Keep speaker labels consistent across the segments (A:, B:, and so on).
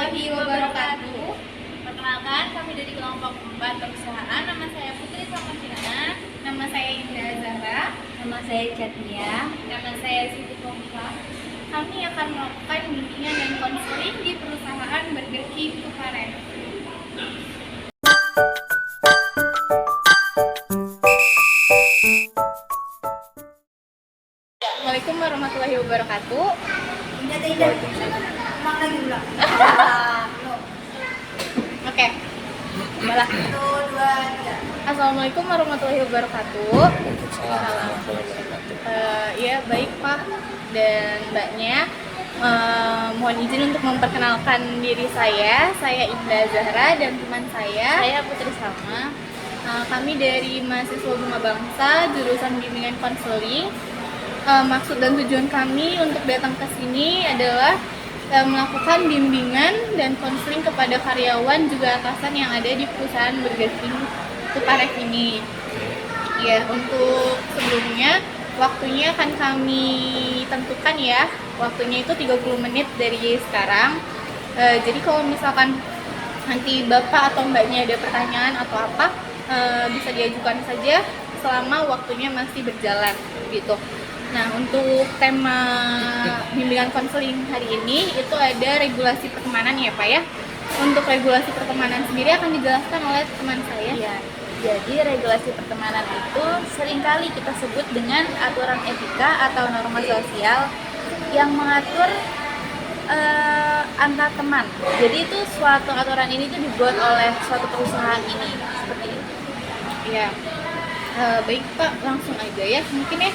A: warahmatullahi wabarakatuh.
B: Perkenalkan, kami dari kelompok 4 perusahaan. Nama saya Putri Samarjina.
A: Nama saya Indah Zahra.
C: Nama saya Catnia.
B: Nama saya Siti Kompa.
A: Kami akan melakukan bimbingan dan konseling di perusahaan Burger King Tuparef. Assalamualaikum warahmatullahi wabarakatuh. Oke. Malah. Assalamualaikum warahmatullahi wabarakatuh. Ya baik Pak dan Mbaknya. Mohon izin untuk memperkenalkan diri saya. Saya Indah Zahra dan teman saya Putri Salma. Kami dari mahasiswa Bunga Bangsa jurusan bimbingan konseling. Maksud dan tujuan kami untuk datang ke sini adalah melakukan bimbingan dan konseling kepada karyawan juga atasan yang ada di perusahaan Burger King Tuparef ini. Ya, untuk sebelumnya waktunya akan kami tentukan ya. Waktunya itu 30 menit dari sekarang. Jadi kalau misalkan nanti Bapak atau Mbaknya ada pertanyaan atau apa, bisa diajukan saja selama waktunya masih berjalan gitu. Nah, untuk tema bimbingan konseling hari ini itu ada regulasi pertemanan ya Pak ya. Untuk regulasi pertemanan sendiri akan dijelaskan oleh teman saya.
C: Ya, jadi regulasi pertemanan itu seringkali kita sebut dengan aturan etika atau norma sosial yang mengatur antar teman. Jadi itu suatu aturan ini tuh dibuat oleh suatu perusahaan ini seperti itu.
A: Ya, baik Pak, langsung aja ya. Mungkin ya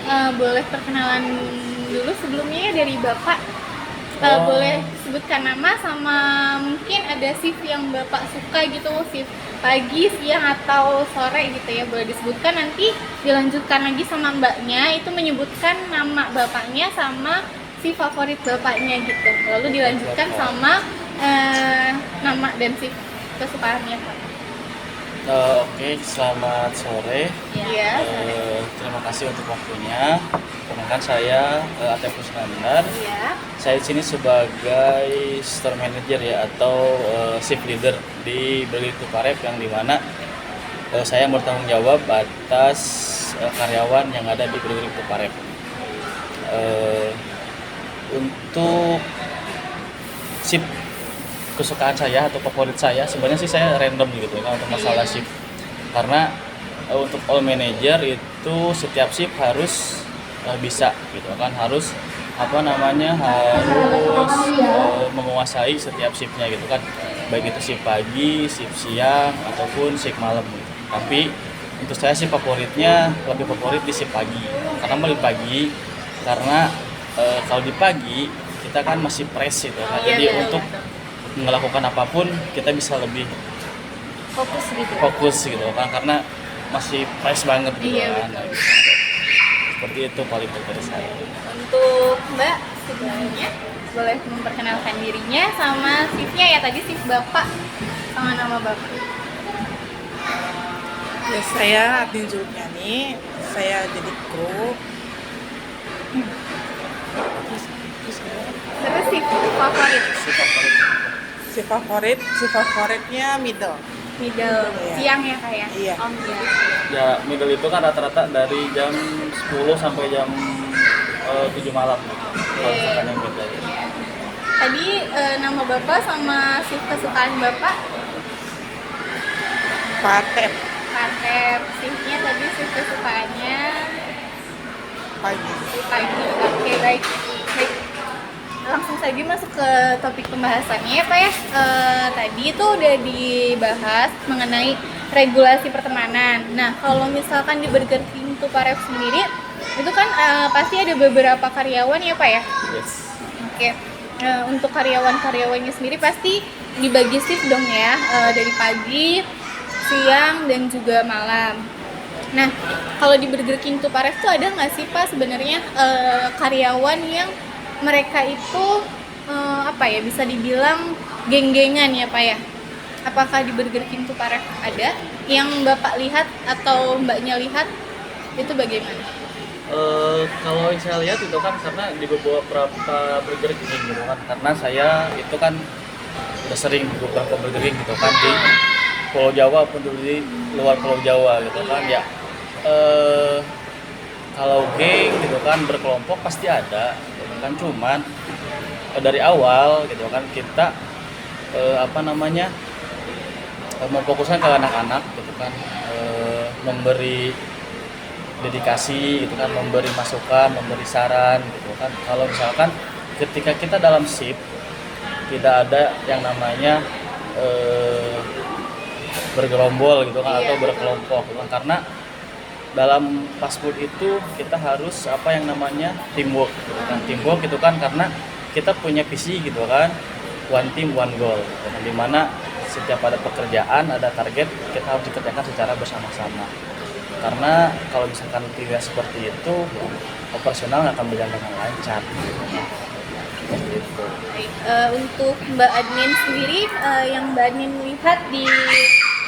A: boleh perkenalan dulu sebelumnya ya dari Bapak. Boleh sebutkan nama sama mungkin ada shift yang Bapak suka gitu, shift pagi, siang, atau sore gitu ya. Boleh disebutkan, nanti dilanjutkan lagi sama Mbaknya itu menyebutkan nama Bapaknya sama shift favorit Bapaknya gitu. Lalu dilanjutkan sama nama dan shift kesukaannya Pak.
D: Oke, selamat sore.
A: Iya.
D: Terima kasih untuk waktunya. Perkenalkan saya Atef Kusnandar.
A: Iya.
D: Saya di sini sebagai store manager ya atau shift leader di Burger King Tuparef yang dimana saya bertanggung jawab atas karyawan yang ada di Burger King Tuparef. Untuk shift kesukaan saya atau favorit saya sebenarnya sih saya random gitu kan untuk masalah shift, karena untuk all manager itu setiap shift harus bisa gitu kan, harus menguasai setiap shiftnya gitu kan, baik itu shift pagi, shift siang ataupun shift malam gitu. Tapi untuk saya sih favoritnya lebih favorit di shift pagi. Karena lebih pagi karena kalau di pagi kita kan masih fresh gitu kan. Jadi untuk melakukan apapun kita bisa lebih fokus gitu kan, karena masih fresh banget gitu kan. Nah, gitu. Seperti itu paling favorit saya.
A: Untuk Mbak sebelumnya boleh memperkenalkan dirinya sama shiftnya ya, tadi shift Bapak sama nama Bapak.
E: Ya, saya Adin Zulfiani, saya jadi kru.
A: Terus shift favorit?
E: Si favoritnya middle.
A: Middle,
E: Iya.
A: siang ya Kak ya?
E: Iya.
A: Oh iya.
D: Ya middle itu kan rata-rata dari jam 10 sampai jam 7 malam. Kalau misalkan yang middle.
A: Tadi nama Bapak sama shift kesukaan Bapak?
E: Patep
A: Katep, shiftnya tadi shift kesukaannya
E: pagi.
A: pagi. Oke, baik. Langsung saja masuk ke topik pembahasannya ya Pak ya. Tadi itu udah dibahas mengenai regulasi pertemanan. Nah, kalau misalkan di Burger King Tuparef sendiri itu kan pasti ada beberapa karyawan ya Pak ya.
D: Yes.
A: Oke. Untuk karyawan-karyawannya sendiri pasti dibagi shift dong ya, dari pagi, siang, dan juga malam. Nah, kalau di Burger King Tuparef tuh ada nggak sih Pak sebenarnya karyawan yang mereka itu bisa dibilang geng-gengan ya Pak ya? Apakah di Burger King Tuparef ada yang Bapak lihat atau Mbaknya lihat, itu bagaimana?
D: Kalau yang saya lihat itu kan karena di beberapa Burger King gitu kan, karena saya itu kan udah sering beberapa bergering gitu kan di Pulau Jawa pun di luar Pulau Jawa gitu kan ya. Kalau geng gitu kan berkelompok pasti ada gitu kan, cuman dari awal gitu kan kita memfokuskan ke anak-anak gitu kan, memberi dedikasi gitu kan, memberi masukan, memberi saran gitu kan. Kalau misalkan ketika kita dalam shift tidak ada yang namanya bergerombol gitu kan, atau berkelompok gitu kan, karena dalam fast-food itu kita harus yang namanya teamwork gitu kan. Teamwork gitu kan karena kita punya visi gitu kan, one team one goal gitu kan, dimana setiap ada pekerjaan, ada target, kita harus dikerjakan secara bersama-sama. Karena kalau misalkan tidak seperti itu, operasional nggak akan berjalan dengan lancar. Gitu.
A: Untuk Mbak Admin sendiri, yang Mbak Admin lihat di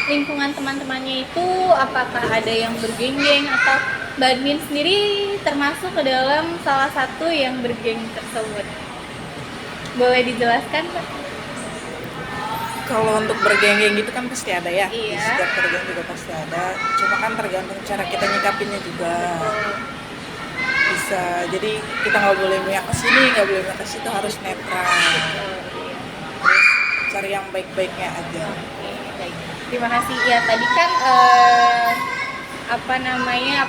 A: lingkungan teman-temannya itu, apakah ada yang bergeng-geng atau Mbak Admin sendiri termasuk ke dalam salah satu yang bergeng tersebut? Boleh dijelaskan, Pak?
E: Kalau untuk bergeng-geng gitu kan pasti ada ya.
A: Iya.
E: Di setiap bergeng juga pasti ada. Cuma kan tergantung cara kita nyikapinnya juga. Bisa, jadi kita nggak boleh mihak ke sini, nggak boleh mihak ke situ, harus netral. Terus cari yang baik-baiknya aja.
A: Baik. Terima kasih. Ya, tadi kan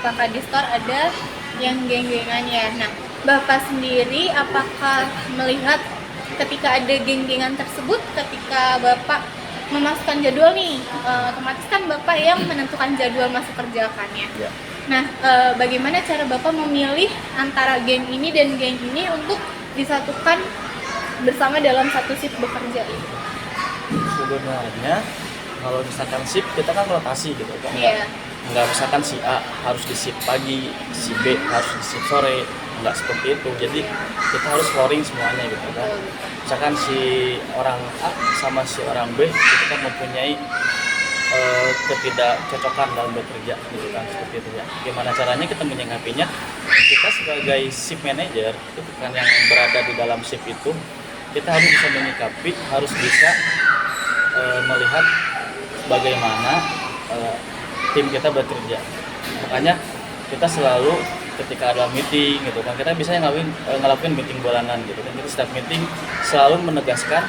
A: apakah di store ada yang geng-gengannya. Nah, Bapak sendiri apakah melihat ketika ada geng-gengan tersebut, ketika Bapak memasukkan jadwal nih, otomatis kan Bapak yang menentukan jadwal masuk kerja kan ya?
D: Ya.
A: Nah, bagaimana cara Bapak memilih antara geng ini dan geng ini untuk disatukan bersama dalam satu shift bekerja?
D: Sebenarnya kalau misalkan shift kita kan rotasi gitu kan.
A: Iya.
D: Nggak misalkan si A harus di shift pagi, si B harus di shift sore, nggak seperti itu. Jadi kita harus flooring semuanya gitu kan. Misalkan si orang A sama si orang B itu kan mempunyai ketidakcocokan dalam bekerja gitu kan, seperti itu ya. Gimana caranya kita menyikapinya? Kita sebagai shift manager itu kan yang berada di dalam shift itu, kita harus bisa menyikapi, harus bisa melihat bagaimana tim kita bekerja. Makanya kita selalu ketika ada meeting gitu kan, kita bisa ngelakuin meeting bulanan gitu kan. Jadi setiap meeting selalu menegaskan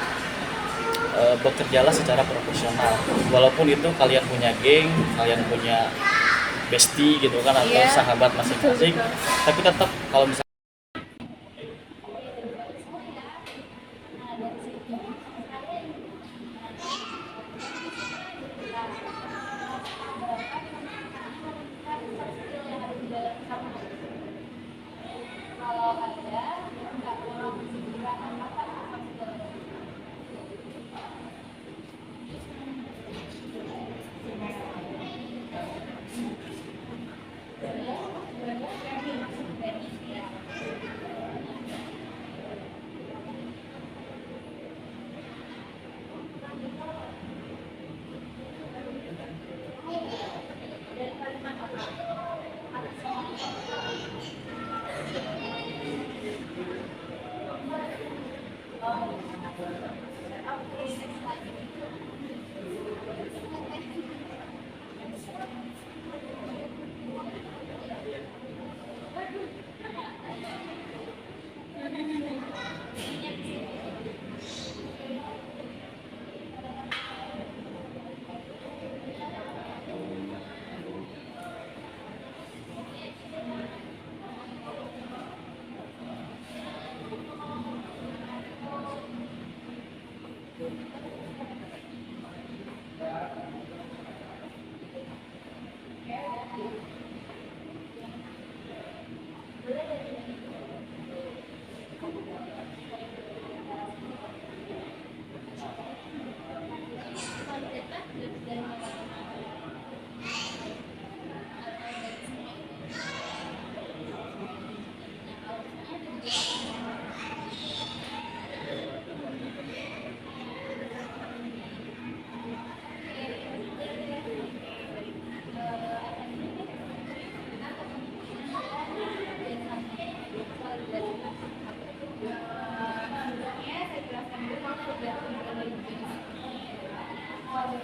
D: bekerjalah secara profesional. Walaupun itu kalian punya geng, kalian punya bestie gitu kan, atau sahabat masing-masing, tapi tetap kalau misalnya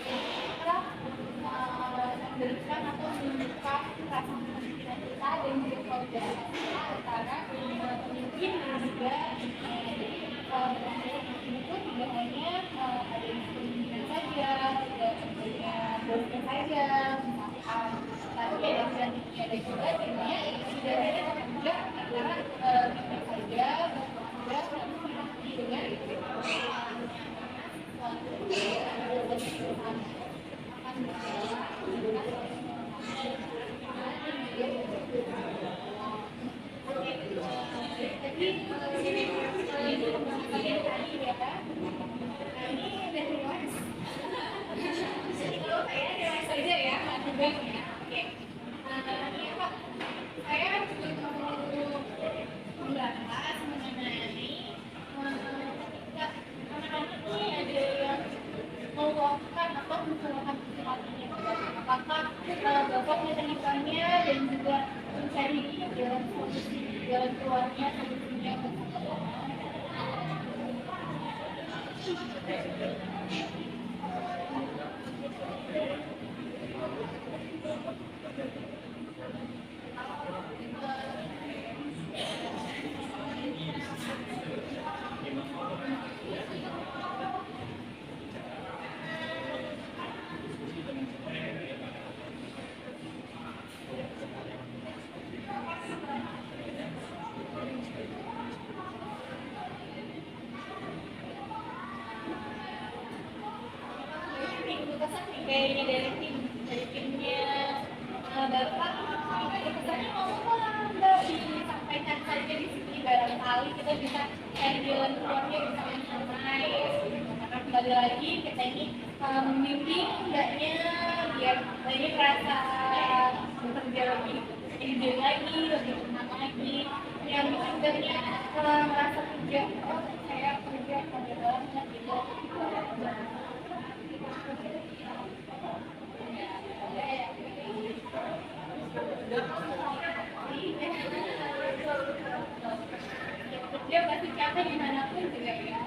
A: kita memberikan atau menunjukkan rasa kepemimpinan kita dan juga solidaritas kita antara pemimpin dan juga ini pun tidak hanya ada yang kepemimpinan saja, tidak hanya bosnya saja, misalkan, tapi ada selanjutnya ada juga timnya tidak hanya juga antara timnya saja, bosnya juga dengan saya membahas mengenai anak-anak ini ada yang meluapkan atau mencurahkan hatinya. Apakah bapak menerimanya dan juga mencari jalan solusi, jalan keluarnya, solusinya bersama-sama? Kayaknya dari timnya Bapak, kesannya ngomong nggak disampaikan saja di sini, barangkali kita bisa cari jalan keluarnya bersama-sama. Karena kembali lagi kita ini membimbing mbaknya biar mbaknya merasa bekerja lebih ide lagi, lebih tenang lagi. Yang mbaknya merasa kerja, oh saya kerja pada banget gitu. Dia pasti capek dimanapun juga ya.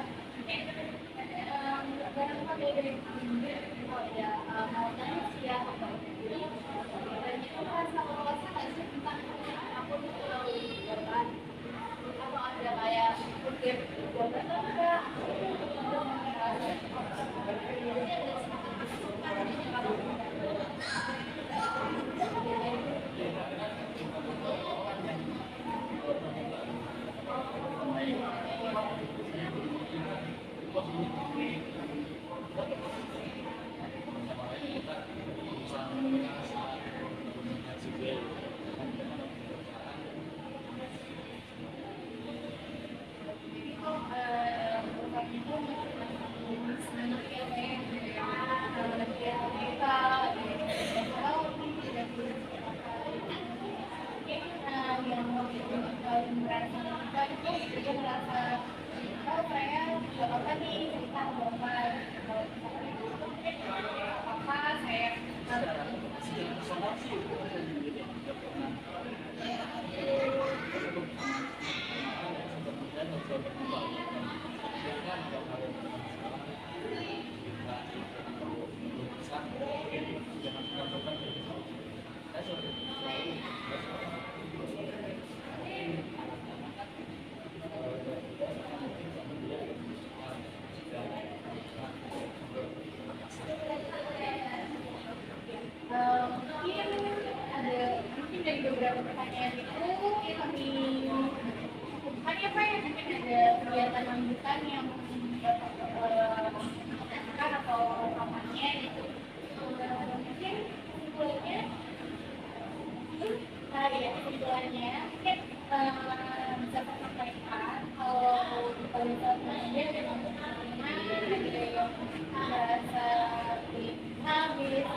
A: Barangkali dari kalau ya mau tanya siapa dan itu merasa wawasan nggak sih tentang apapun korban atau ada kayak kutip korban atau enggak mungkin dari beberapa pertanyaan itu kami hanya apa ya, mungkin ada kegiatan lanjutan yang lakukan atau kampanye gitu. Mungkin kesimpulannya kesimpulannya mungkin bisa saya sampaikan kalau misalnya memang ada yang merasa A, B, C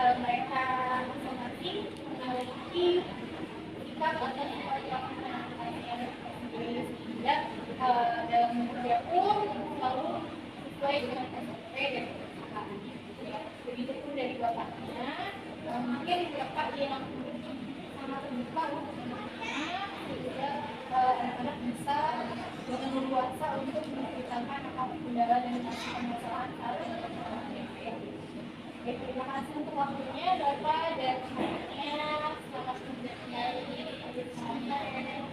A: dan mereka masing-masing memiliki sikap atau sifat yang sendiri sehingga dalam bekerja pun selalu sesuai dengan SOP dan kebijakan. Begitu pun dari bapaknya, mungkin bapak yang sangat terbuka untuk anak-anaknya sehingga anak-anak bisa dengan leluasa untuk menceritakan apapun kendala dan permasalahan saat Oke, terima kasih untuk waktunya Bapak dan temannya. Selamat menjalani hari ini.